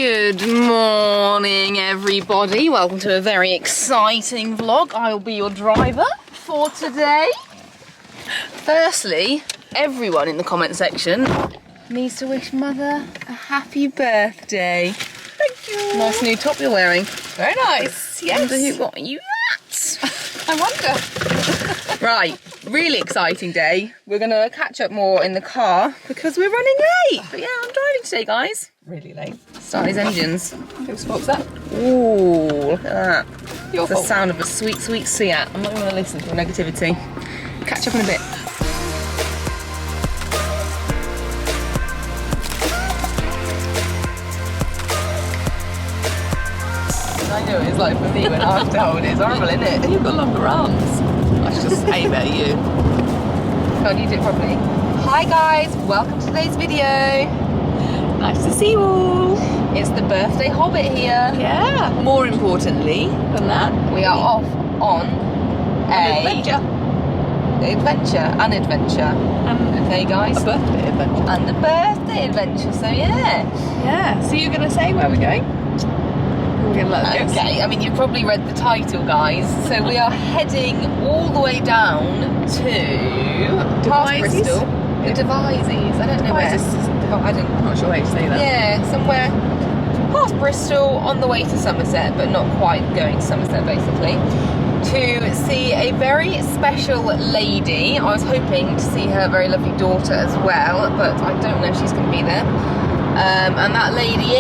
Good morning, everybody. Welcome to a very exciting vlog. I will be your driver for today. Firstly, everyone in the comment section needs to wish Mother a happy birthday. Thank you. Nice new top you're wearing. Very nice. Yes. I wonder who got you that. I wonder. Right, really exciting day. We're going to catch up more in the car because we're running late. But yeah, I'm driving today, guys. Really late. Start these engines. Whose fault's that? Ooh, look at that. Your The fault. sound of a sweet, sweet Seat. I'm not going to listen to negativity. Catch up in a bit. I know it's like for me when I have to hold it. It's horrible, isn't it? You've got longer arms. I should just aim at you. Can't you do it properly? Hi guys, welcome to today's video. Nice to see you all. It's the birthday Hobbit here. Yeah. More importantly than that, We are off on an adventure. An adventure. Okay, guys. A birthday adventure. And a birthday adventure, so yeah. Yeah. So you're going to say where we're going? We're going to let them guess. Okay, I mean, you've probably read the title, guys. So we are heading all the way down to past Devizes? Bristol. The Devizes. I don't know where. Devizes. I don't. I'm not sure how you say that. Yeah, somewhere past Bristol on the way to Somerset, but not quite going to Somerset, basically. To see a very special lady. I was hoping to see her very lovely daughter as well, but I don't know if she's going to be there. And that lady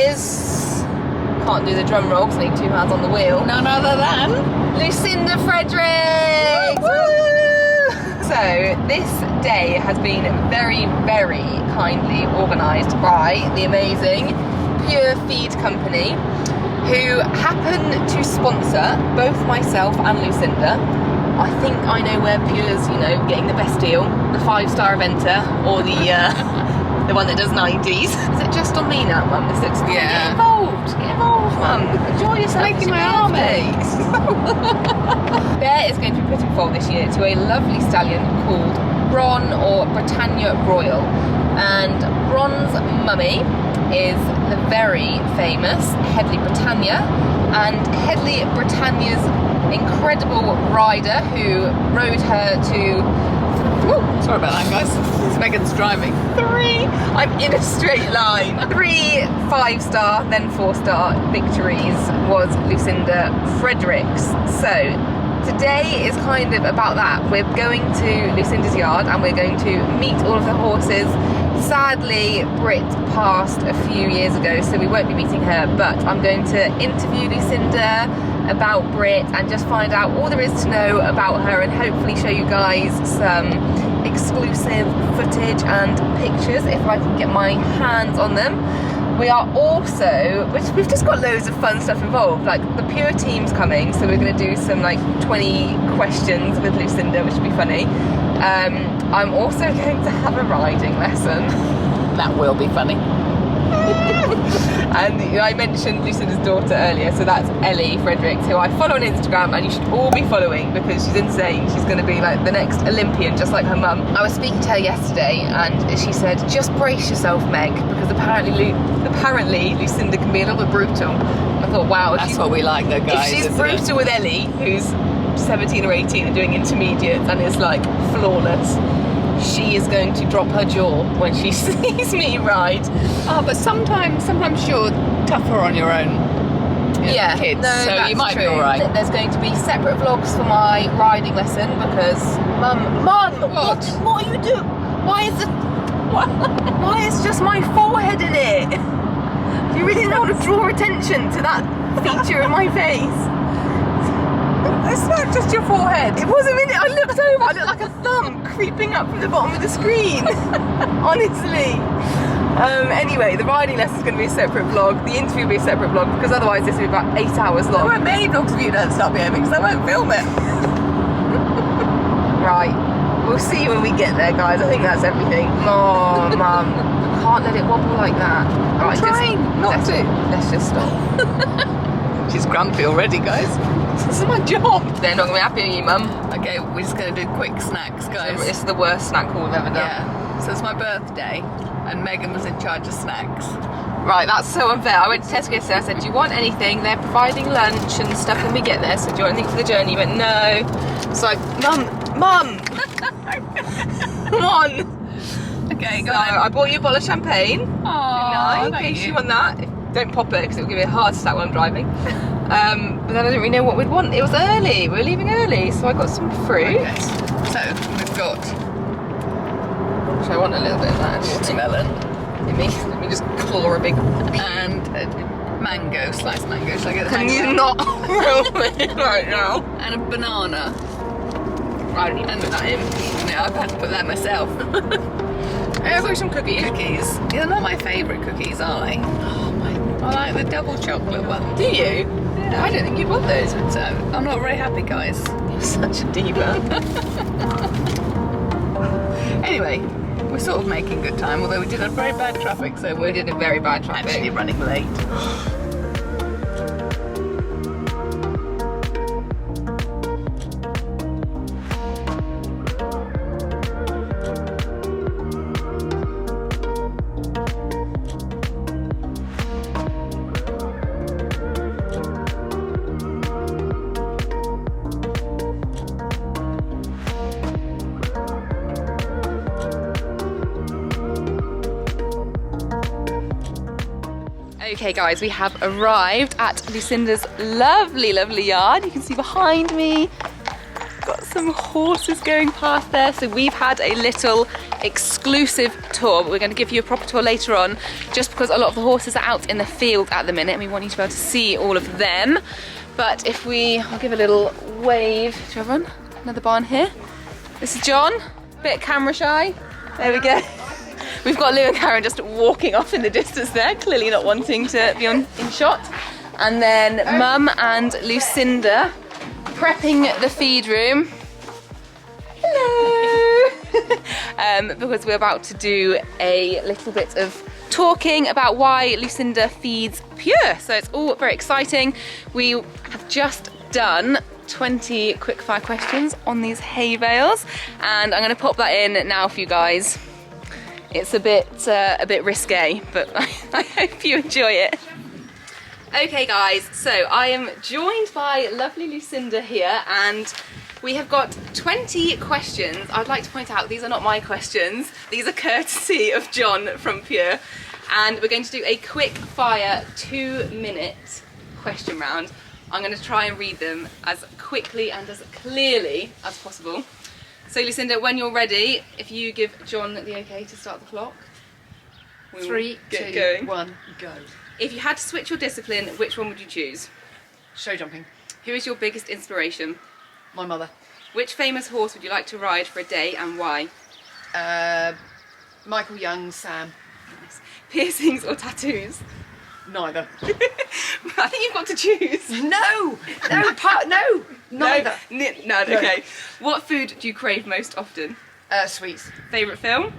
is... Can't do the drum roll because I need two hands on the wheel. None other than Lucinda Fredericks! Woo! So this day has been very, very kindly organised by the amazing PureFeed company, who happen to sponsor both myself and Lucinda. I think I know where Pure's, getting the best deal. The 5-star eventer or the one that does 90s. Is it just on me now, Mum? This looks Yeah. Get involved, Mum. Enjoy yourself. making my arm ache. Bear is going to be putting forward this year to a lovely stallion called Bron or Britannia Royal. And Bron's mummy is the very famous Headley Britannia, and Headley Britannia's incredible rider who rode her to... Ooh, sorry about that, guys. Megan's driving. I'm in a straight line. 3 5-star, then 4-star victories was Lucinda Fredericks. So today is kind of about that. We're going to Lucinda's yard and we're going to meet all of the horses. Sadly, Brit passed a few years ago, so we won't be meeting her, but I'm going to interview Lucinda about Brit and just find out all there is to know about her and hopefully show you guys some exclusive footage and pictures if I can get my hands on them. We are also, we've just got loads of fun stuff involved, like the Pure team's coming, so we're going to do some like 20 questions with Lucinda, which will be funny. I'm also going to have a riding lesson. That will be funny. And I mentioned Lucinda's daughter earlier, so that's Ellie Fredericks, who I follow on Instagram, and you should all be following because she's insane. She's going to be like the next Olympian, just like her mum. I was speaking to her yesterday, and she said, just brace yourself, Meg, because apparently Lucinda can be a little bit brutal. I thought, wow, That's what we like though, guys. if she's isn't brutal with Ellie, who's 17 or 18 and doing intermediates and is like flawless, she is going to drop her jaw when she sees me ride. Oh, but sometimes you're tougher on your own kids, no, so that's you might true. be alright. There's going to be separate vlogs for my riding lesson because Mum, what are you doing? Why is just my forehead in it? Do you really know how to draw attention to that feature in my face? It's not just your forehead. It was a minute, I looked over, I looked like a thumb creeping up from the bottom of the screen. Honestly. Anyway, the riding lesson is going to be a separate vlog. The interview will be a separate vlog because otherwise this will be about 8 hours long. There won't be any vlogs if you don't start behaving because I won't film it. Right, we'll see you when we get there, guys. I think that's everything. Oh, Mum, can't let it wobble like that. I'm trying not to. Let's just stop. She's grumpy already, guys. This is my job. They're not going to be happy with you, Mum. Okay, we're just going to do quick snacks, guys. This is the worst snack haul we've ever done. Yeah. So it's my birthday, and Megan was in charge of snacks. Right, that's so unfair. I went to Tesco yesterday, I said, do you want anything? They're providing lunch and stuff when we get there, so do you want anything for the journey? You went, no. It's like, Mum! Come on! Okay, So go on. I bought you a bottle of champagne. Oh, In case you want that. Don't pop it, because it'll give me a heart attack while I'm driving. But then I didn't really know what we'd want. It was early, we were leaving early, so I got some fruit. Okay. So, we've got Which I want a little bit of that. watermelon Let me just claw a big... and mango, sliced mango. Shall I get the Can mango? you not film me right now? And a banana. I don't even put that in. No, I've had to put that myself. I've got some cookies. Cookies. They're not my favourite cookies, are they? Oh my! I like the double chocolate one. Do you? Yeah. I don't think you'd want those. So I'm not very happy, guys. You're such a diva. Anyway, we're sort of making good time, although we did have very bad traffic, so We we're did a very bad traffic. actually running late. Okay guys, we have arrived at Lucinda's lovely, lovely yard. You can see behind me, got some horses going past there. So we've had a little exclusive tour, but we're going to give you a proper tour later on, just because a lot of the horses are out in the field at the minute and we want you to be able to see all of them. But if I'll give a little wave to everyone. Another barn here. This is John, bit camera shy. There we go. We've got Lou and Karen just walking off in the distance there, clearly not wanting to be in shot. And then Mum and Lucinda prepping the feed room. Hello! Because we're about to do a little bit of talking about why Lucinda feeds Pure. So it's all very exciting. We have just done 20 quickfire questions on these hay bales, and I'm going to pop that in now for you guys. It's a bit risque, but I hope you enjoy it. Okay guys, so I am joined by lovely Lucinda here, and we have got 20 questions. I'd like to point out these are not my questions. These are courtesy of John from Pure, and we're going to do a quick fire 2-minute question round. I'm going to try and read them as quickly and as clearly as possible. So Lucinda, when you're ready, if you give John the okay to start the clock. 3, get 2, going. 1, go. If you had to switch your discipline, which one would you choose? Show jumping. Who is your biggest inspiration? My mother. Which famous horse would you like to ride for a day and why? Michael Young, Sam. Nice. Piercings or tattoos? Neither. I think you've got to choose. No, neither. No, okay. What food do you crave most often? Sweets. Favourite film?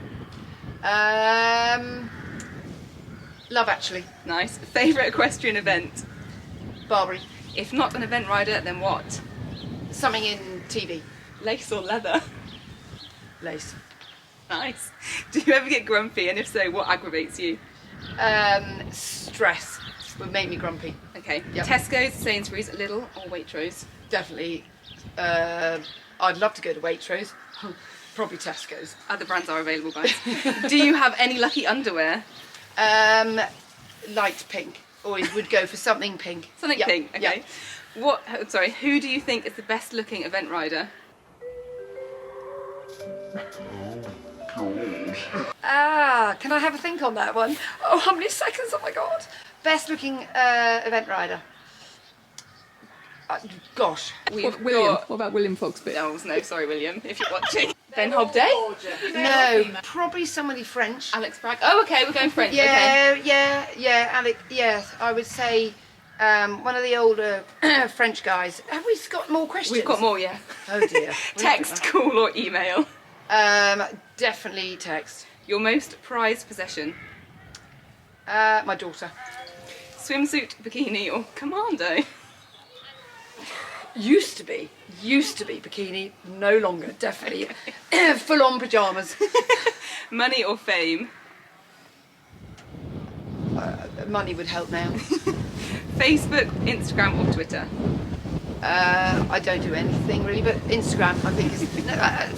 Love Actually. Nice. Favourite equestrian event? Barbary. If not an event rider, then what? Something in TV. Lace or leather? Lace. Nice. Do you ever get grumpy, and if so, what aggravates you? Stress would make me grumpy. Okay. Yep. Tesco's, Sainsbury's, Lidl or Waitrose? Definitely. I'd love to go to Waitrose. Probably Tesco's. Other brands are available, guys. Do you have any lucky underwear? Light pink. Always would go for something pink. Something Yep. pink, okay. Yep. Who do you think is the best looking event rider? Can I have a think on that one? Oh, how many seconds? Oh my god. Best looking event rider. Gosh. William. What about William Foxbit? No, sorry, William, if you're watching. Ben Hobday? No, probably somebody French. Alex Bragg. Oh, okay, we're going French. Yeah, Okay. yeah, Alex. Yeah, I would say one of the older French guys. Have we got more questions? We've got more, yeah. Oh dear. Text, call, or email? Definitely text. Your most prized possession? My daughter. Swimsuit, bikini, or commando? Used to be bikini, no longer, definitely. Full on pyjamas. Money or fame? money would help now. Facebook, Instagram or Twitter? I don't do anything really, but Instagram I think is...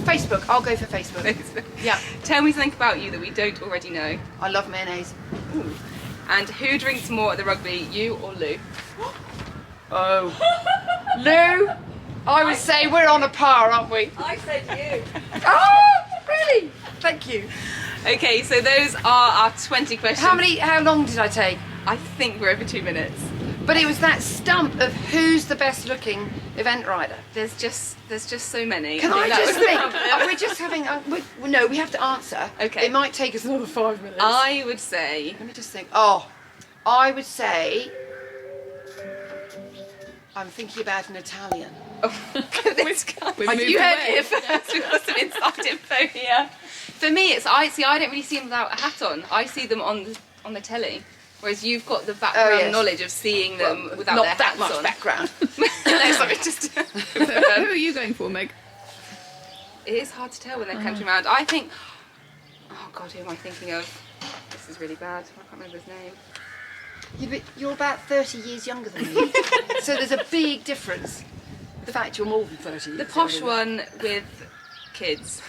Facebook, I'll go for Facebook. Facebook. Yeah. Tell me something about you that we don't already know. I love mayonnaise. Ooh. And who drinks more at the rugby, you or Lou? Oh. Lou, I would say we're on a par, aren't we? I said you. Oh, really? Thank you. Okay, so those are our 20 questions. How long did I take? I think we're over 2 minutes. But it was that stump of who's the best looking event rider. There's just so many. Can I think just that was the think? problem. We're just having. No, we have to answer. Okay. It might take us another 5 minutes. I would say. Let me just think. Oh, I would say. I'm thinking about an Italian. Oh, this guy. We've moved You heard away. it first. We've got some inside info here. For me, I don't really see them without a hat on. I see them on the telly. Whereas you've got the background yes. knowledge of seeing them without Not their that hats much on. background. No, sorry, just. Who are you going for, Meg? It is hard to tell when they're country round. I think. Oh God, who am I thinking of? This is really bad. I can't remember his name. Yeah, but you're about 30 years younger than me, so there's a big difference. The fact you're more than 30 years The posh younger one with kids,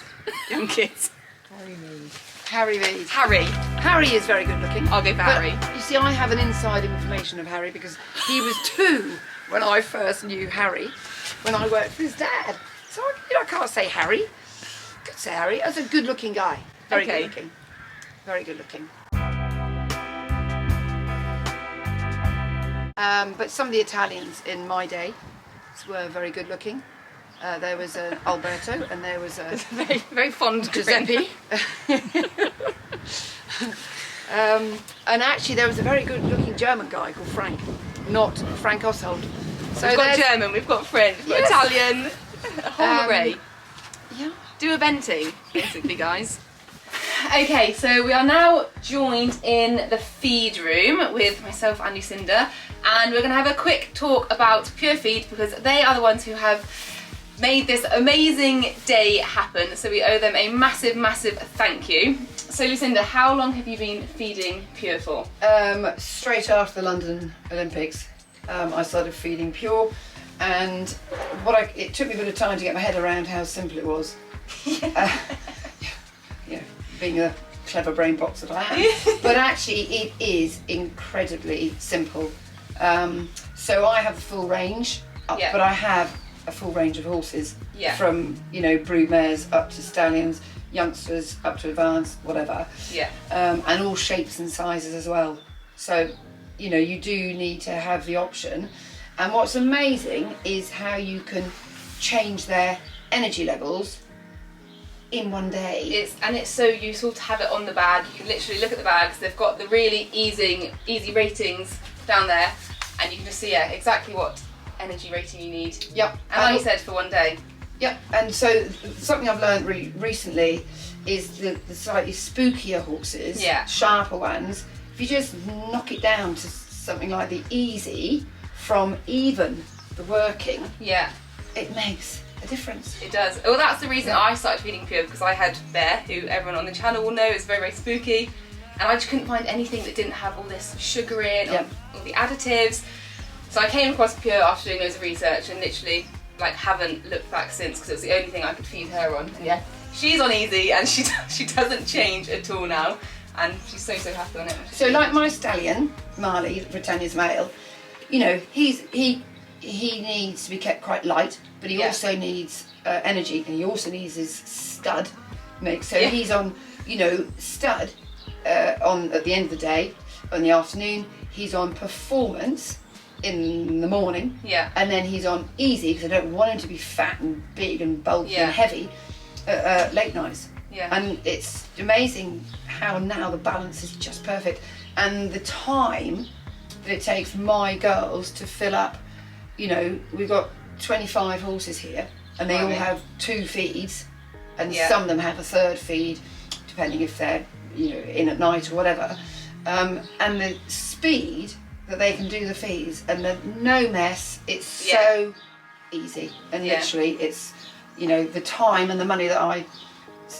young kids. Harry Reid. Harry. Harry is very good looking. I'll go for But, Harry. you see, I have an inside information of Harry because he was 2 when I first knew Harry, when I worked for his dad. So I can't say Harry. Could say Harry. That's a good looking guy. Very Okay. good looking. Very good looking. But some of the Italians in my day were very good looking. There was Alberto and there was Very, very fond grin. Giuseppe. And actually there was a very good looking German guy called Frank, not Frank Oshold. So We've got there's- German, we've got French, we've got Yes. Italian, a whole array. Yeah. Do eventing, basically, guys. Okay, so we are now joined in the feed room with myself and Lucinda, and we're going to have a quick talk about PureFeed because they are the ones who have made this amazing day happen, so we owe them a massive, massive thank you. So Lucinda, how long have you been feeding Pure for? Straight after the London Olympics, I started feeding Pure, and it took me a bit of time to get my head around how simple it was. Being a clever brain box that I am. But actually it is incredibly simple. So I have the full range, Yeah. but I have a full range of horses, Yeah. from brood mares up to stallions, youngsters up to advanced, whatever. Yeah. And all shapes and sizes as well. So, you do need to have the option. And what's amazing is how you can change their energy levels in one day. It's so useful to have it on the bag. You can literally look at the bags. They've got the really easy ratings down there, and you can just see exactly what energy rating you need. Yep. And like you said, for one day. Yep. And so something I've learned really recently is the slightly spookier horses, Yeah. sharper ones. If you just knock it down to something like the easy from even the working, Yeah. it makes a difference. It does. Well, that's the reason I started feeding Pure, because I had Bear, who everyone on the channel will know is very, very spooky, and I just couldn't find anything that didn't have all this sugar in, Yep. all the additives. So I came across Pure after doing loads of research and literally haven't looked back since, because it was the only thing I could feed her on. And yeah, she's on easy and she doesn't change at all now, and she's so happy on it. So like my stallion, Marley, Britannia's male, he needs to be kept quite light, but he Yeah. also needs energy, and he also needs his stud mix. So Yeah. he's on, stud at the end of the day, in the afternoon. He's on performance in the morning, Yeah. and then he's on easy because I don't want him to be fat and big and bulky Yeah. and heavy late nights. Yeah. And it's amazing how now the balance is just perfect, and the time that it takes my girls to fill up. We've got 25 horses here, and they all Blimey. have 2 feeds, and Yeah. some of them have a 3rd feed, depending if they're in at night or whatever. And the speed that they can do the feeds, and the no mess, it's so easy. And Yeah. literally, it's the time and the money that I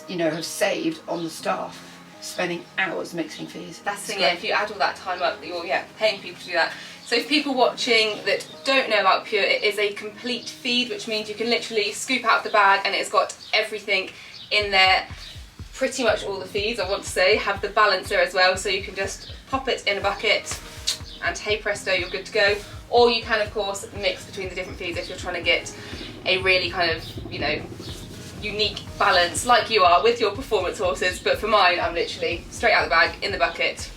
have saved on the staff spending hours mixing feeds. That's the thing, yeah, if you add all that time up, you're paying people to do that. So for people watching that don't know about Pure, it is a complete feed, which means you can literally scoop out the bag and it's got everything in there. Pretty much all the feeds, I want to say, have the balancer as well, so you can just pop it in a bucket and hey presto, you're good to go. Or you can of course mix between the different feeds if you're trying to get a really kind of, you know, unique balance like you are with your performance horses. But for mine, I'm literally straight out the bag, in the bucket,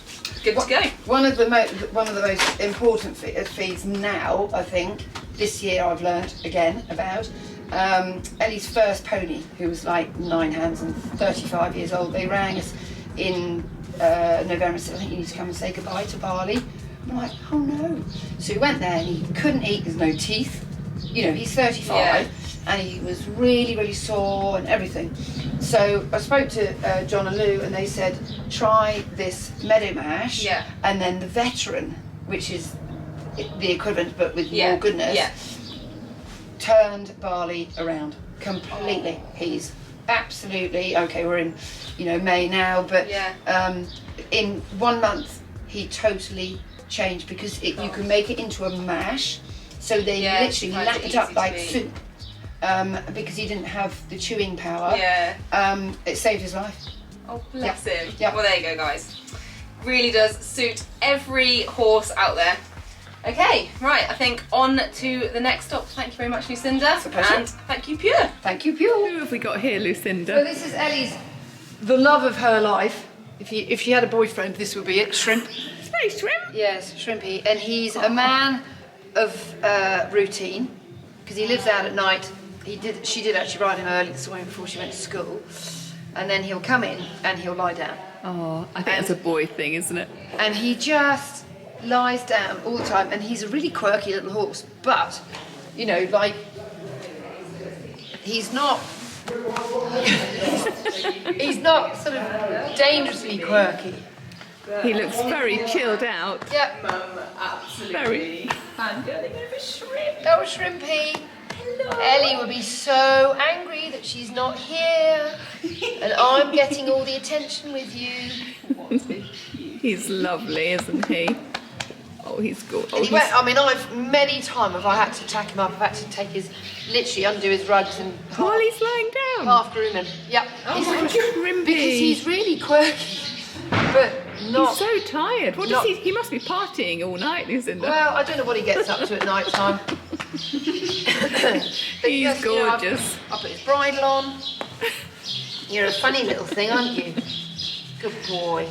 good to go. One of the most important feeds now, I think, this year I've learnt again about, Ellie's first pony, who was like 9 hands and 35 years old. They rang us in November and said, I think you need to come and say goodbye to Barley. I'm like, oh no. So he went there and he couldn't eat, there's no teeth. You know, he's 35 and he was really, really sore and everything. So I spoke to John and Lou and they said, try this meadow mash and then the veteran, which is the equivalent but with more goodness, turned Barley around completely. He's absolutely, okay, we're in, you know, May now, but in 1 month he totally changed because you can make it into a mash, so they literally lap it up like soup, because he didn't have the chewing power. It saved his life. Oh bless him. Well, there you go guys, really does suit every horse out there. Okay, right, I think on to the next stop. Thank you very much, Lucinda. It's a pleasure. And thank you, Pure. Thank you, Pure. Who have we got here, Lucinda? So this is Ellie's, the love of her life. If she had a boyfriend, this would be it. Shrimp. Hey, Shrimp. Yes, Shrimpy. And he's a man of routine, because he lives out at night. She did actually ride him early this morning before she went to school. And then he'll come in and he'll lie down. Oh, I think it's a boy thing, isn't it? And he just lies down all the time, and he's a really quirky little horse, but you know, like, he's not sort of dangerously quirky. He looks very chilled out. Yep. Absolutely. Very. Fangirling over Shrimp. Oh, Shrimpy. Hello. Ellie will be so angry that she's not here, and I'm getting all the attention with you. He's lovely, isn't he? Oh, he's good. Oh, I've many times if I had to tack him up, I've had to take literally undo his rugs and while he's lying down. half groom him. Yep. Oh, Shrimpy. Because he's really quirky, but not. He's so tired. What does he? He must be partying all night, Lucinda. Well, I don't know what he gets up to at night time. He's gorgeous. I put his bridle on. You're a funny little thing, aren't you? Good boy.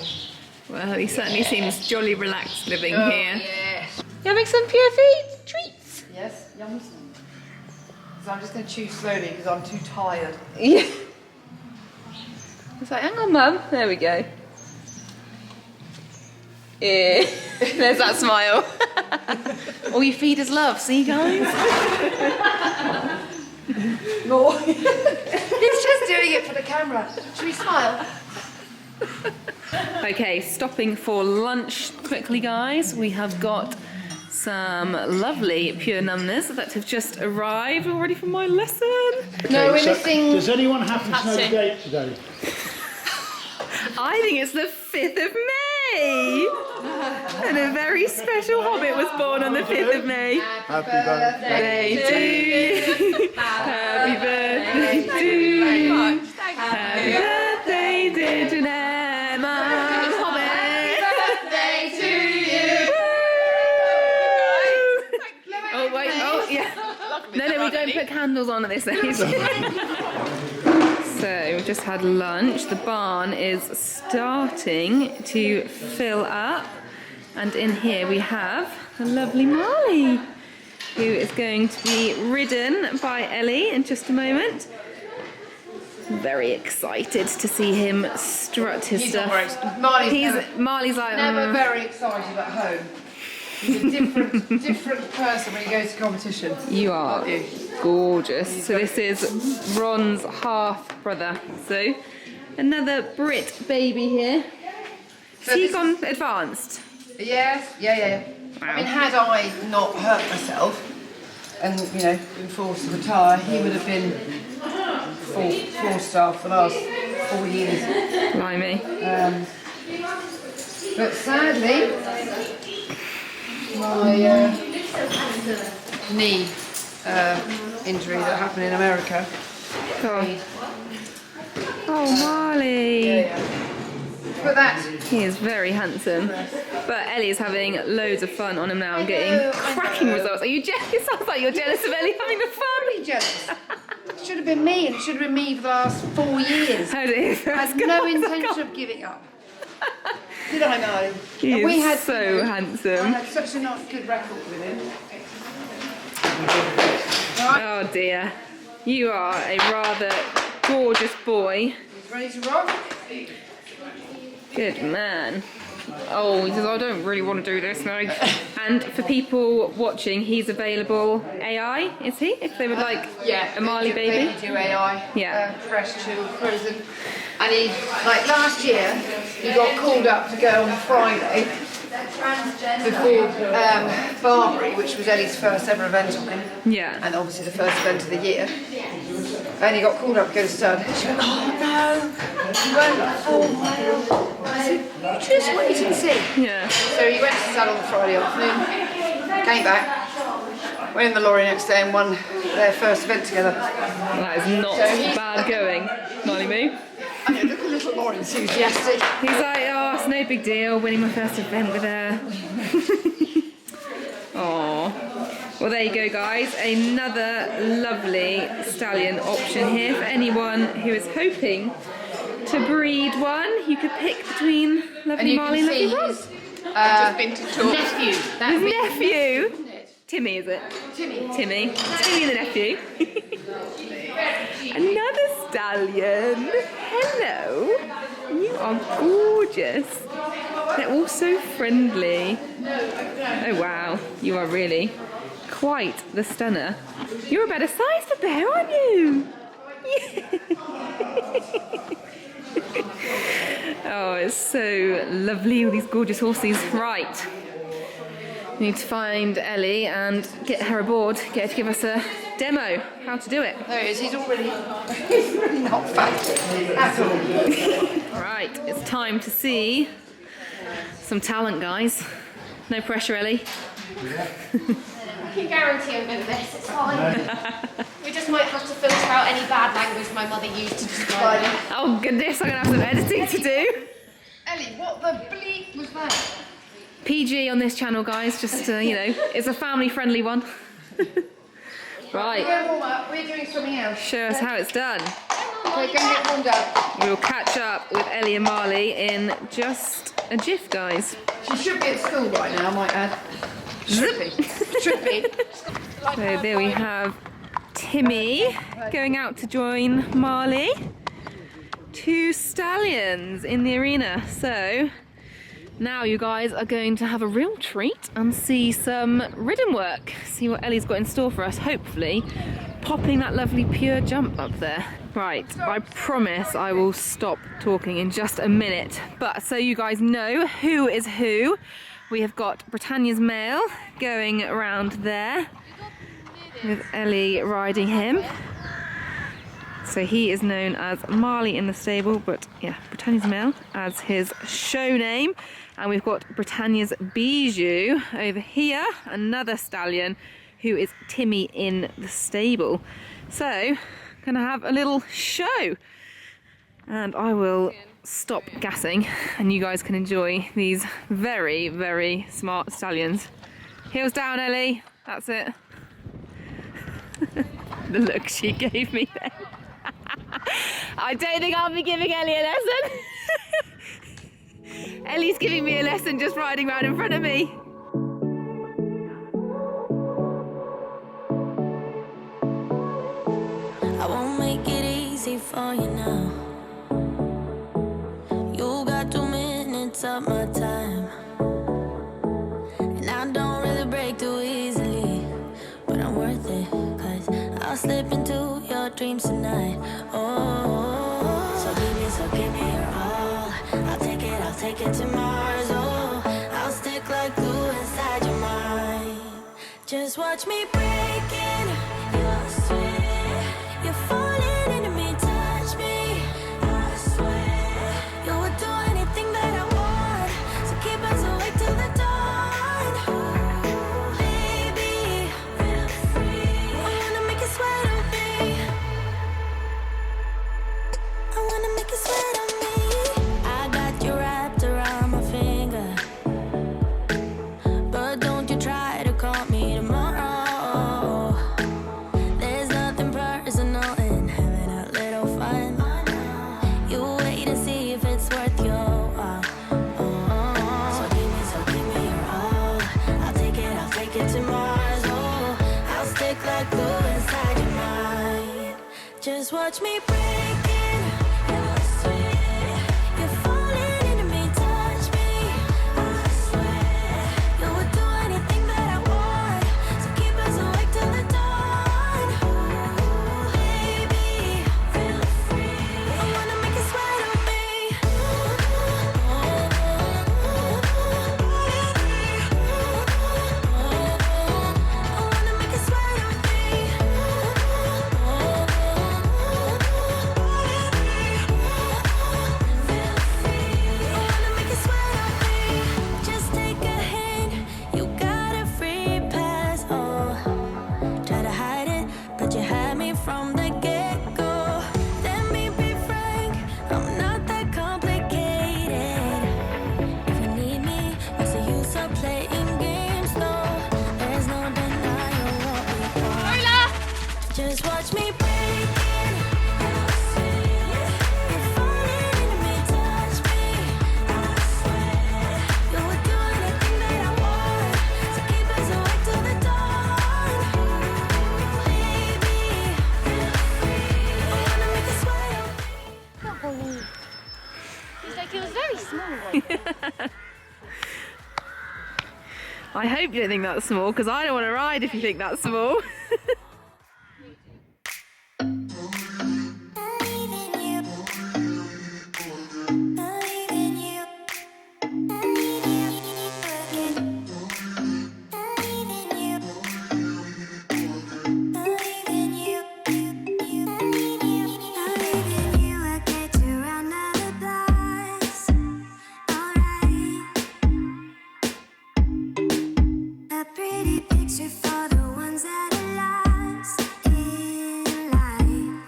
Well, he certainly seems jolly relaxed living here. Yeah. You having some Pure Feed treats? Yes, yum. So I'm just going to chew slowly because I'm too tired. Yeah. It's like, hang on, Mum. There we go. Yeah. There's that smile. All you feed is love, see, guys? More. He's just doing it for the camera. Should we smile? Okay, stopping for lunch quickly, guys. We have got some lovely Pure numbness that have just arrived already from my lesson. No, we're missing. Does anyone happen to know the date today? I think it's the 5th of May. And a very special Hobbit was born on the 5th of May. Happy birthday to you. Happy birthday to you. Happy birthday, dear Janema. Hobbit. Happy birthday to you. Oh, wait. Oh, yeah. No, we don't put candles on at this age. So we've just had lunch. The barn is starting to fill up. And in here we have a lovely Marley, who is going to be ridden by Ellie in just a moment. Very excited to see him strut his stuff. Marley's like never very excited at home. He's a different person when he goes to competition. You are gorgeous. So this is Ron's half brother. So another Brit baby here. Has he gone advanced? Yes, yeah. Wow. I mean, had I not hurt myself and, you know, been forced to retire, he would have been 4-star for the last 4 years. Blimey. But sadly, my knee injury that happened in America. Oh, Marley. Yeah. But that. He is very handsome. But Ellie is having loads of fun on him now and getting cracking results. Are you jealous? It sounds like you're jealous of Ellie having the fun. Really jealous. It should have been me, and it should have been me for the last 4 years. How did it? I had no intention of giving up. Did I, Marley? He And we is had, so you know, I handsome. had such a not good record with him. Oh dear. You are a rather gorgeous boy. He's ready to rock. Good man. Oh, he says, I don't really want to do this now. And for people watching, he's available AI, is he? If they would like a Marley baby? They do AI. Yeah. Fresh, chilled, frozen. And he, like last year, he got called up to go on Friday before Barbary, which was Ellie's first ever event on him. Yeah. And obviously the first event of the year. And he got called up to go to stud. She went, oh no, you won't perform well. I said, you just wait and see. Yeah. So he went to stud on the Friday afternoon, came back, went in the lorry next day and won their first event together. That is not bad going, Marley Moo. I know, look a little more enthusiastic. He's like, oh, it's no big deal, winning my first event with her. Aww. Well, there you go, guys. Another lovely stallion option here for anyone who is hoping to breed one. You could pick between lovely Marley and lovely Rob. Just been to talk. Nephew. His nephew. Timmy, is it? Timmy the nephew. Another stallion. Hello. You are gorgeous. They're all so friendly. Oh wow, you are really quite the stunner. You're a better size for bear, aren't you? Oh, it's so lovely, all these gorgeous horses. Right. We need to find Ellie and get her aboard, get her to give us a demo, how to do it. There he is, he's really not fat at all. Right, it's time to see some talent, guys. No pressure, Ellie. I can guarantee I'm going to miss, it's fine. We just might have to filter out any bad language my mother used to describe it. Oh goodness, I'm going to have some editing to do. Ellie, what the bleep was that? PG on this channel, guys, just, you know, it's a family-friendly one. Right. Go warm up, we're doing something else. Show us how it's done. Okay, go and get warmed up. We'll catch up with Ellie and Marley in just a jiff, guys. She should be at school right now, I might add. Should be. Should be. So there we have Timmy going out to join Marley. 2 stallions in the arena. So now you guys are going to have a real treat and see some ridden work. See what Ellie's got in store for us, hopefully popping that lovely pure jump up there. Right, I promise I will stop talking in just a minute. But so you guys know who is who, we have got Britannia's male going around there with Ellie riding him. So he is known as Marley in the stable, but yeah, Britannia's male as his show name. And we've got Britannia's Bijou over here, another stallion who is Timmy in the stable. So, gonna have a little show. And I will stop gassing and you guys can enjoy these very, very smart stallions. Heels down, Ellie. That's it. The look she gave me then. I don't think I'll be giving Ellie a lesson. Ellie's giving me a lesson just riding around in front of me. I won't make it easy for you now. You got 2 minutes of my time, and I don't really break too easily, but I'm worth it, 'cause I'll slip into your dreams tonight. Oh, so give me your all. I'll take it to Mars. Oh, I'll stick like glue inside your mind. Just watch me breaking. You're falling into me Just watch me break in. I swear, you're falling into me, touch me. I swear, you would do anything that I want. So keep us awake till the dawn. Baby, feel free. I wanna make you sweat on me. I wanna make you sweat on me. Just take a hint, you got a free pass. Oh, try to hide it, but you had me from the get-go. Let me be frank, I'm not that complicated. If you need me, what's the use of playing games? No, there's no denying what we want. Just watch me break in. You're falling into me, touch me. I swear, you would do anything that I want. So keep us awake till the dawn. Baby, feel free. I wanna make you sweat. Can't believe. He's like, it was very small. I hope you don't think that's small, because I don't want to ride if you think that's small. A pretty picture for the ones that are lost in life.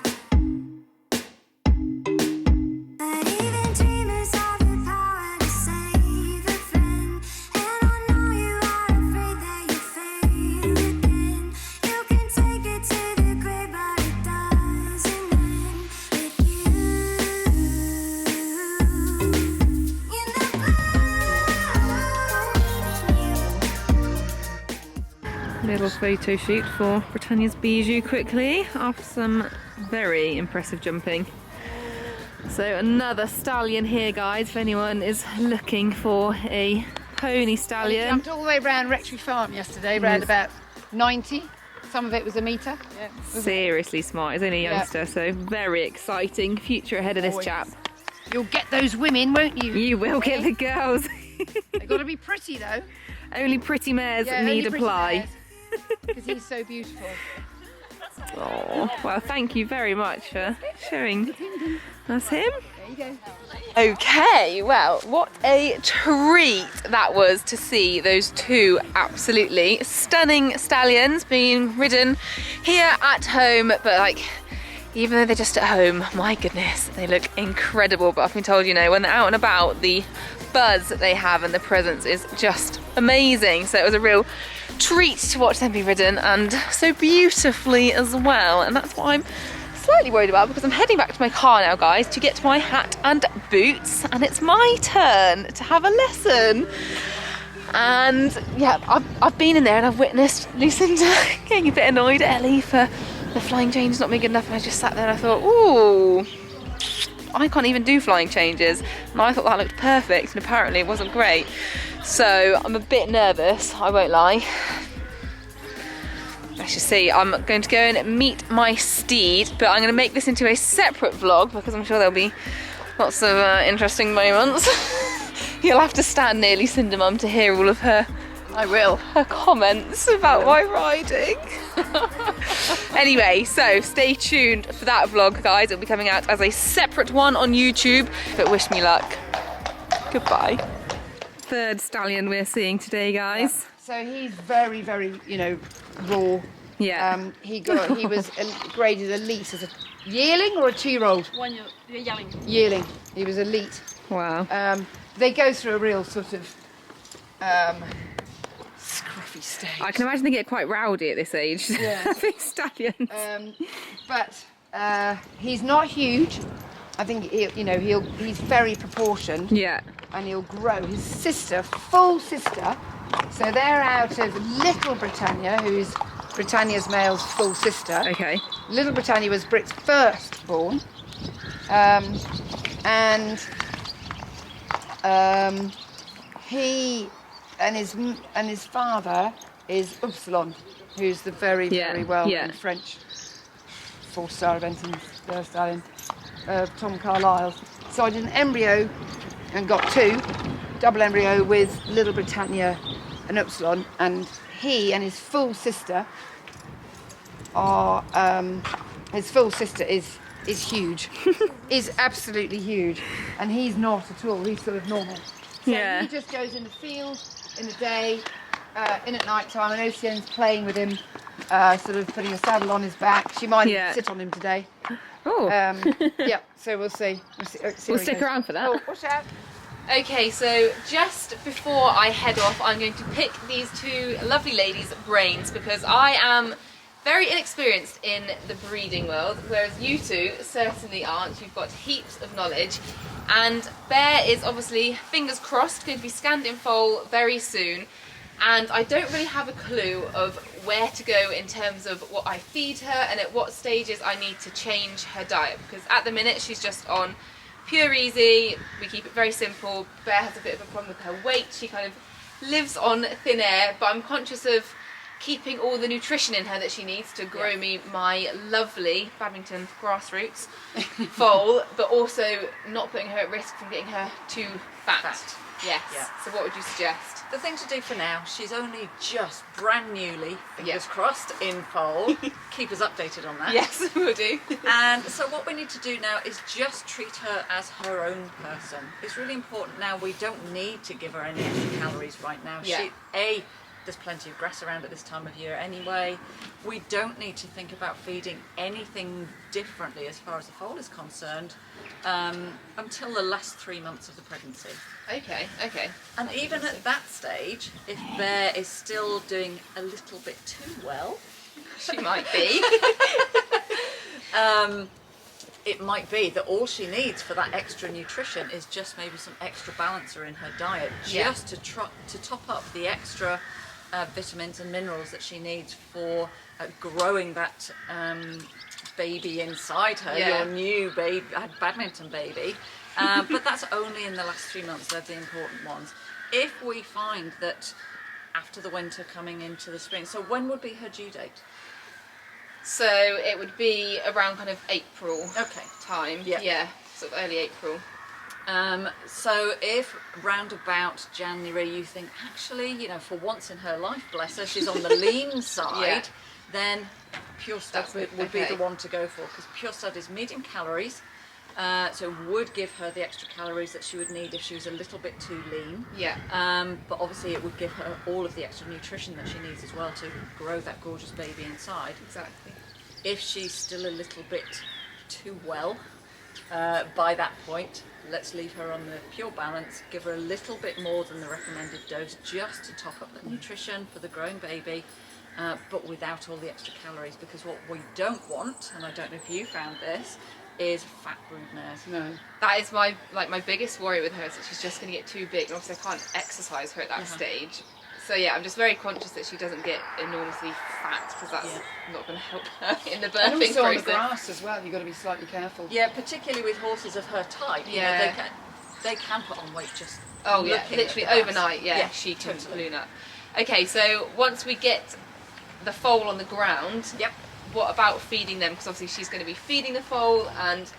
But even dreamers have the power to save a friend. And I know you are afraid that you fail again. You can take it to the grave, but it doesn't end with you. In the Little photo shoot for Britannia's Bijou quickly after some very impressive jumping. So another stallion here, guys, if anyone is looking for a pony stallion. Jumped all the way around Rectory Farm yesterday, round about 90. Some of it was a metre. Yeah. Seriously smart. He's only a youngster, so very exciting future ahead of this chap. You'll get those women, won't you? You will get the girls. They've got to be pretty though. Only pretty mares Yeah, need only pretty apply. mares. Because he's so beautiful. Oh, well, thank you very much for showing us him. There you go. Okay, well, what a treat that was to see those two absolutely stunning stallions being ridden here at home. But like, even though they're just at home, my goodness, they look incredible. But I've been told, you know, when they're out and about, the buzz that they have and the presence is just amazing. So it was a real treat to watch them be ridden, and so beautifully as well. And that's what I'm slightly worried about, because I'm heading back to my car now, guys, to get my hat and boots, and it's my turn to have a lesson. And yeah, I've been in there and I've witnessed Lucinda getting a bit annoyed at Ellie for the flying change not being good enough, and I just sat there and I thought, ooh, I can't even do flying changes, and I thought that looked perfect, and apparently it wasn't great. So I'm a bit nervous, I won't lie. Let's just see, I'm going to go and meet my steed, but I'm going to make this into a separate vlog because I'm sure there'll be lots of interesting moments. You'll have to stand near Lucinda Mum to hear all of her comments about my riding. Anyway, so stay tuned for that vlog, guys. It'll be coming out as a separate one on YouTube, but wish me luck. Goodbye. Third stallion we're seeing today, guys. So he's very, very, you know, raw. Yeah. He was graded elite as a yearling or a 2-year-old? 1 year, yearling. Yearling. He was elite. Wow. They go through a real sort of scruffy stage. I can imagine they get quite rowdy at this age. Yeah. Big stallions. But he's not huge. I think he's very proportioned. Yeah. And he'll grow. His sister, full sister, so they're out of Little Britannia, who's Britannia's male's full sister. Okay. Little Britannia was Brit's firstborn, and he and his father is Upsilon, who's the very well known French 4-star event in Stallion, Tom Carlisle. So I did an embryo and got 2, double embryo with Little Britannia and Upsilon, and he and his full sister are his full sister is huge, is absolutely huge, and he's not at all. He's sort of normal. So he just goes in the field in the day, in at night time, and Ocean's playing with him, sort of putting a saddle on his back. She might even sit on him today. Oh. Yeah, so we'll see. We'll stick around for that. Oh, watch out. Okay, so just before I head off, I'm going to pick these 2 lovely ladies' brains because I am very inexperienced in the breeding world, whereas you 2 certainly aren't. You've got heaps of knowledge, and Bear is obviously, fingers crossed, going to be scanned in foal very soon, and I don't really have a clue of where to go in terms of what I feed her and at what stages I need to change her diet, because at the minute she's just on Pure Easy. We keep it very simple. Bear has a bit of a problem with her weight. She kind of lives on thin air, but I'm conscious of keeping all the nutrition in her that she needs to grow me my lovely Badminton grassroots foal, but also not putting her at risk from getting her too fat. Yes. Yeah. So what would you suggest? The thing to do for now, she's only just brand newly, fingers crossed, in foal. Keep us updated on that. Yes, we'll do. And so what we need to do now is just treat her as her own person. It's really important now. We don't need to give her any extra calories right now. Yeah. There's plenty of grass around at this time of year anyway. We don't need to think about feeding anything differently as far as the foal is concerned until the last 3 months of the pregnancy. Okay. And even at that stage, if Bear is still doing a little bit too well, she might be. it might be that all she needs for that extra nutrition is just maybe some extra balancer in her diet, just to top up the extra vitamins and minerals that she needs for growing that baby inside her, your new baby, badminton baby. But that's only in the last 3 months. They're the important ones. If we find that after the winter coming into the spring, so when would be her due date? So it would be around kind of April time. Yeah, sort of early April. So if round about January you think, actually, you know, for once in her life, bless her, she's on the lean side, then Pure Stud would be the one to go for, because Pure Stud is medium calories, so would give her the extra calories that she would need if she was a little bit too lean. But obviously it would give her all of the extra nutrition that she needs as well to grow that gorgeous baby inside. Exactly. If she's still a little bit too well by that point, let's leave her on the Pure Balance, give her a little bit more than the recommended dose just to top up the nutrition for the growing baby, but without all the extra calories, because what we don't want, and I don't know if you found this, is fat brood mares. No. That is my biggest worry with her, is that she's just going to get too big, and obviously I can't exercise her at that stage. So yeah, I'm just very conscious that she doesn't get enormously fat, because that's not going to help her in the birthing And also process. on the grass as well, you've got to be slightly careful. Yeah, particularly with horses of her type. You know, they can put on weight just literally overnight. She can balloon up. Okay, so once we get the foal on the ground, what about feeding them? Because obviously she's going to be feeding the foal, and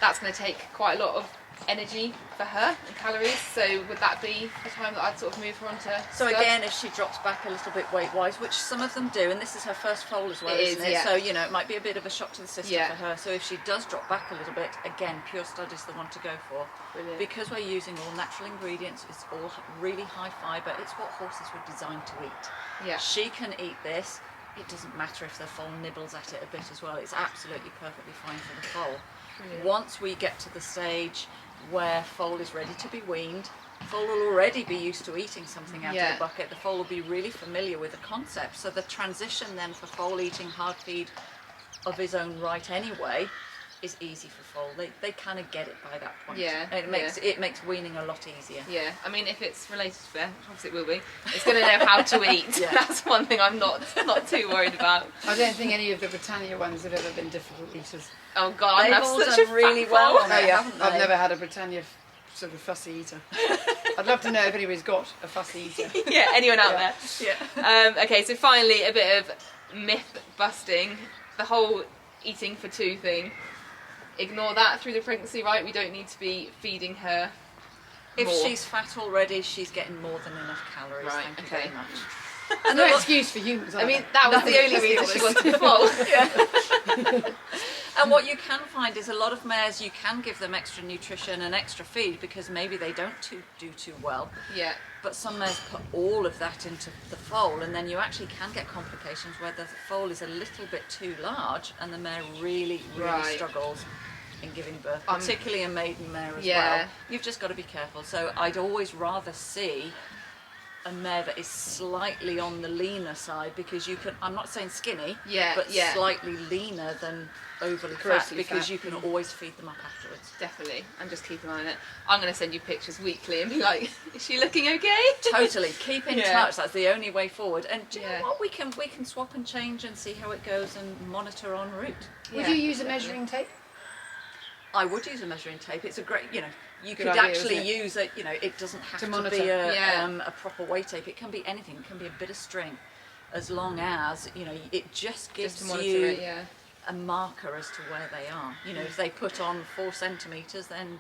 that's going to take quite a lot of energy for her and calories. So would that be the time that I'd sort of move her onto So Stud? again, if she drops back a little bit weight-wise, which some of them do, and this is her first foal as well, isn't it? So, you know, it might be a bit of a shock to the system for her. So if she does drop back a little bit, again, Pure Stud is the one to go for. Brilliant. Because we're using all natural ingredients, it's all really high fibre, it's what horses were designed to eat. She can eat this. It doesn't matter if the foal nibbles at it a bit as well. It's absolutely perfectly fine for the foal. Brilliant. Once we get to the stage where foal is ready to be weaned, foal will already be used to eating something out of the bucket. The foal will be really familiar with the concept. So the transition then for foal eating hard feed of his own right anyway is easy for foal. They kind of get it by that point. Yeah, And it makes weaning a lot easier. Yeah, I mean, if it's related to bear, obviously it will be. It's going to know how to eat. Yeah. That's one thing I'm not too worried about. I don't think any of the Britannia ones have ever been difficult eaters. Oh God, They've that's all such done a really fat well foal. on it, haven't they? I've never had a Britannia sort of fussy eater. I'd love to know if anybody's got a fussy eater. Yeah, anyone out Yeah. there? Yeah. Okay, so finally a bit of myth busting. The whole eating for two thing. Ignore that through the pregnancy, right? We don't need to be feeding her If more. she's fat already, she's getting more than enough calories. Right, Thank you okay. very much. And no excuse for humans. I mean, that was the only reason she wanted to foal. And what you can find is a lot of mares, you can give them extra nutrition and extra feed because maybe they don't do too well. Yeah. But some mares put all of that into the foal, and then you actually can get complications where the foal is a little bit too large and the mare really Right. struggles in giving birth, particularly a maiden mare as Yeah. well. You've just got to be careful. So I'd always rather see a mare that is slightly on the leaner side, because you can, I'm not saying skinny, Yeah, but yeah. slightly leaner than overly fat, Grossly because fat. you can always feed them up afterwards. Definitely, and just keep an eye on it. I'm going to send you pictures weekly and be like, is she looking okay? Totally, keep in Yeah. touch. That's the only way forward. And do you Yeah. know what? We can swap and change and see how it goes and monitor en route. Would you use a measuring tape? I would use a measuring tape. It's a great, you Good could idea, actually isn't it? use it. It doesn't have To to monitor. be Yeah. a proper weight tape. It can be anything. It can be a bit of string, as long as it just gives Just to monitor you it, yeah. a marker as to where they are. If they put on 4 centimetres, then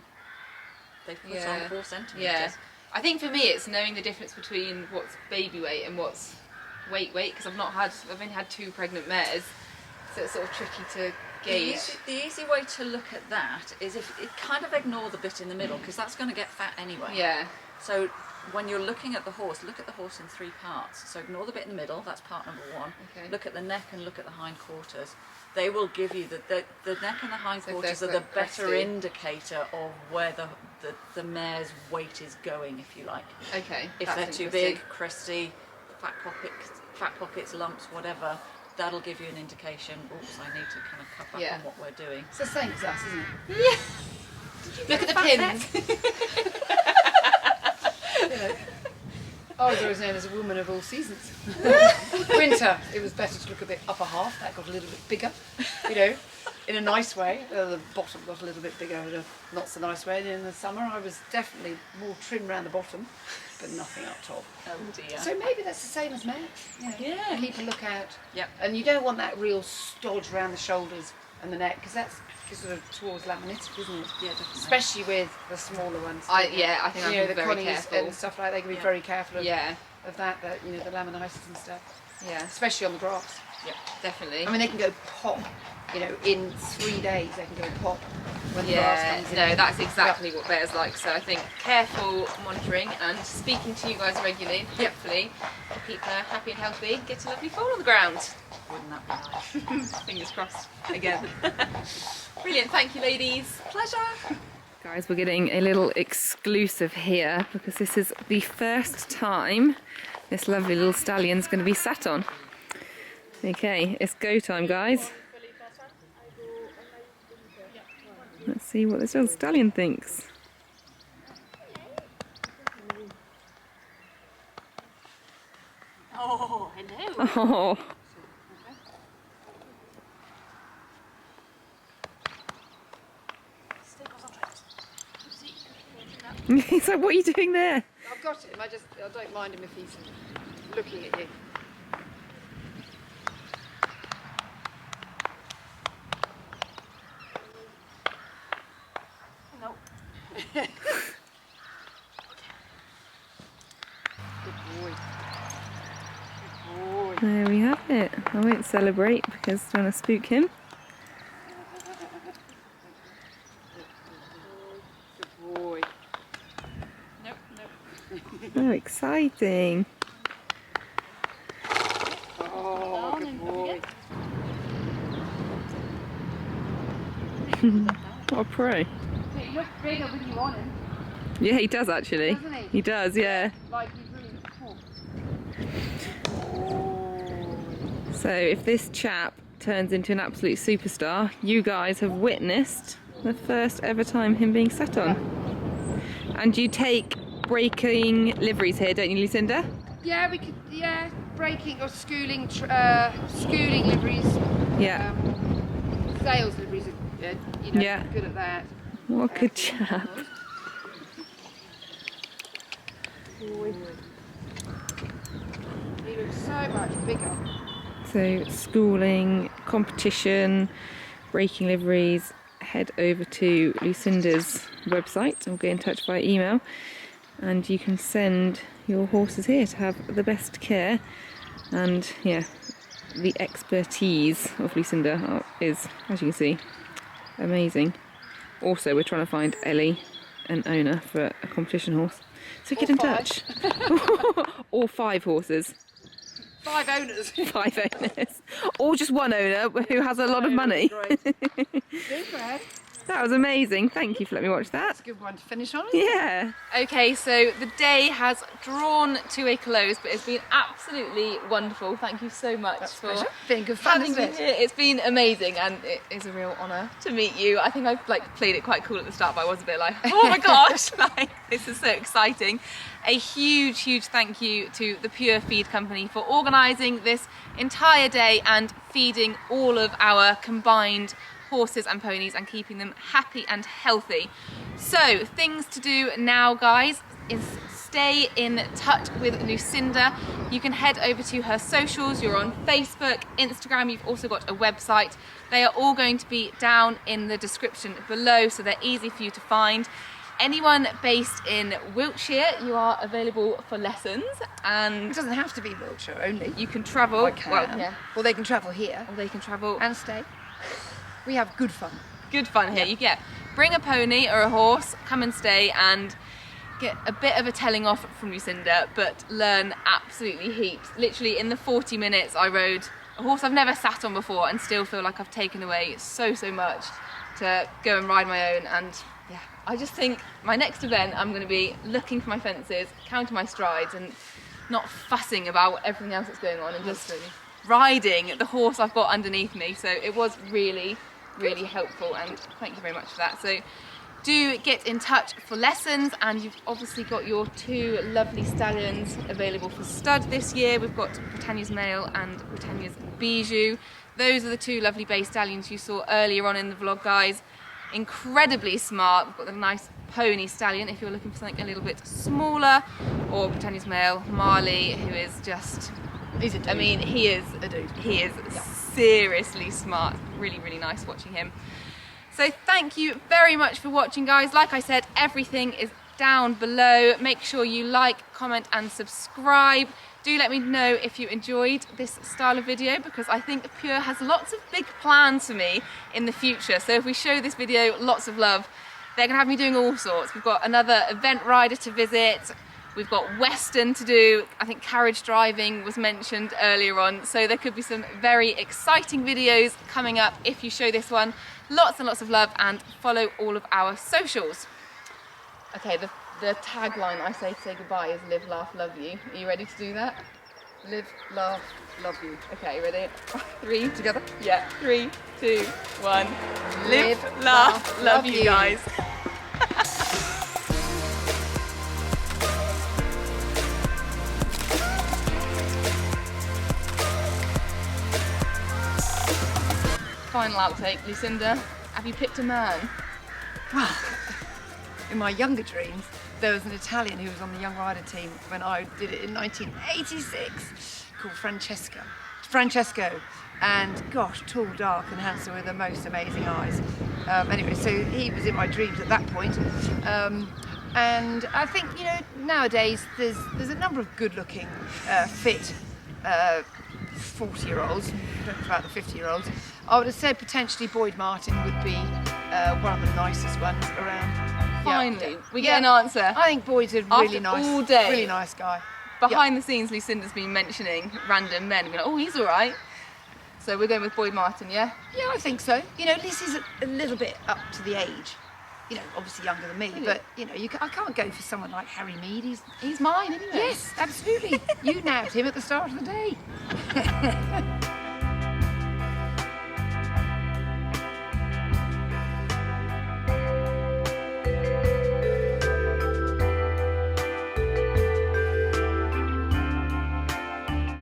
they put on 4 centimetres. Yeah. I think for me it's knowing the difference between what's baby weight and what's weight, because I've only had 2 pregnant mares, so it's sort of tricky to gauge. The easy way to look at that is if it kind of ignore the bit in the middle, because that's going to get fat anyway. Yeah. So when you're looking at the horse, look at the horse in 3 parts. So ignore the bit in the middle, that's part number 1. Okay. Look at the neck and look at the hindquarters. They will give you the neck and the hindquarters they're are the quite better crusty. indicator of where the mare's weight is going, if you like. Okay. If that's they're too interesting. big, crusty, fat pockets, lumps, whatever, that'll give you an indication. Oops, I need to kind of cut back Yeah. on what we're doing. It's the same as us, isn't it? Yeah. Look at the pins. I was always known as a woman of all seasons. Winter, it was better to look a bit upper half. That got a little bit bigger, in a nice way. The bottom got a little bit bigger in a not so nice way. And in the summer, I was definitely more trim around the bottom, but nothing up top. Oh dear. So maybe that's the same as men. Yeah. Keep a look out. Yep. And you don't want that real stodge around the shoulders and the neck, because that's sort of towards laminitic, isn't it? Yeah, definitely. Especially with the smaller ones. I think I'm the very connies careful. and stuff like that. They can be very careful of, Yeah. of that, the laminitis and stuff. Yeah. Especially on the grass. Yeah. Definitely. I mean, they can go pop. In 3 days they can go pop when the grass Yeah, comes in. no, that's exactly what bear's like. So I think careful monitoring and speaking to you guys regularly, hopefully, will keep her happy and healthy, get a lovely foal on the ground. Wouldn't that be nice? Fingers crossed again. Brilliant, thank you ladies. Pleasure. Guys, we're getting a little exclusive here because this is the first time this lovely little stallion's going to be sat on. Okay, it's go time, guys. Let's see what this little stallion thinks. Oh, hello. Oh. He's like, what are you doing there? I've got him. I don't mind him if he's looking at you. No. Good boy. Good boy. There we have it. I won't celebrate because I want to spook him. Good boy. Nope. Oh, exciting. Oh, good boy. What a pro. He looks bigger when you want him. Yeah, he does actually. Doesn't he? He does, yeah. Like he's really cool. So if this chap turns into an absolute superstar, you guys have witnessed the first ever time him being sat on. And you take breaking liveries here, don't you, Lucinda? Yeah, we could, yeah, breaking or schooling liveries. Yeah. Sales liveries are good, you know, Yeah. good at that. What a good chap. He looks so much bigger. So schooling, competition, breaking liveries, head over to Lucinda's website or get in touch via email and you can send your horses here to have the best care. And yeah, the expertise of Lucinda is, as you can see, amazing. Also, we're trying to find Ellie an owner for a competition horse, so get in touch. Or 5 horses. 5 owners. 5 owners. Or just one owner who has a lot of money. Super. That was amazing. Thank you for letting me watch that. That's a good one to finish on. Yeah. Okay, so the day has drawn to a close, but it's been absolutely wonderful. Thank you so much for Been good fun, having isn't me it? here. It's been amazing, and it is a real honour to meet you. I think I played it quite cool at the start, but I was a bit like, oh my gosh, this is so exciting. A huge, huge thank you to the Pure Feed company for organising this entire day and feeding all of our combined horses and ponies and keeping them happy and healthy. So things to do now, guys, is stay in touch with Lucinda. You can head over to her socials. You're on Facebook, Instagram, you've also got a website. They are all going to be down in the description below, so they're easy for you to find. Anyone based in Wiltshire, you are available for lessons, and It doesn't have to be Wiltshire only. you can travel. I can. Well, yeah, Well, they can travel here or they can travel. and stay. We have good fun. Good fun here. You get bring a pony or a horse, come and stay and get a bit of a telling off from Lucinda, but learn absolutely heaps. Literally in the 40 minutes I rode a horse I've never sat on before and still feel like I've taken away so much to go and ride my own. And yeah, I just think my next event I'm going to be looking for my fences, counting my strides and not fussing about everything else that's going on and just riding the horse I've got underneath me. So it was really helpful, and thank you very much for that. So do get in touch for lessons, and you've obviously got your 2 lovely stallions available for stud this year. We've got Britannia's Male and Britannia's Bijou. Those are the 2 lovely bay stallions you saw earlier on in the vlog, guys. Incredibly smart. We've got the nice pony stallion if you're looking for something a little bit smaller, or Britannia's Male Marley, who is just, He's a dude. I mean, he is a dude. He is seriously smart. Really nice watching him. So thank you very much for watching, guys. Like I said, everything is down below. Make sure you like, comment and subscribe. Do let me know if you enjoyed this style of video, because I think Pure has lots of big plans for me in the future. So if we show this video lots of love, they're gonna have me doing all sorts. We've got another event rider to visit. We've got Western to do. I think carriage driving was mentioned earlier on. So there could be some very exciting videos coming up if you show this one. Lots and lots of love, and follow all of our socials. Okay, the tagline I say to say goodbye is live, laugh, love you. Are you ready to do that? Live, laugh, love you. Okay, ready? 3 Together? Yeah, 3, 2, 1. Live, laugh, love you, guys. Final outtake, Lucinda. Have you picked a man? Well, in my younger dreams, there was an Italian who was on the Young Rider team when I did it in 1986, called Francesco. And gosh, tall, dark and handsome with the most amazing eyes. Anyway, so he was in my dreams at that point. And I think, you know, nowadays there's a number of good-looking, fit 40-year-olds, don't know about the 50-year-olds. I would have said potentially Boyd Martin would be one of the nicest ones around. Finally, we get an answer. I think Boyd's a really After nice, all day. really nice guy. Behind the scenes, Lucinda's been mentioning random men. We're like, oh, he's all right. So we're going with Boyd Martin, yeah? Yeah, I think so. You know, Lizzie's a little bit up to the age. You know, obviously younger than me, but you know, I can't go for someone like Harry Mead. He's mine anyway. Yes, absolutely. You nabbed him at the start of the day.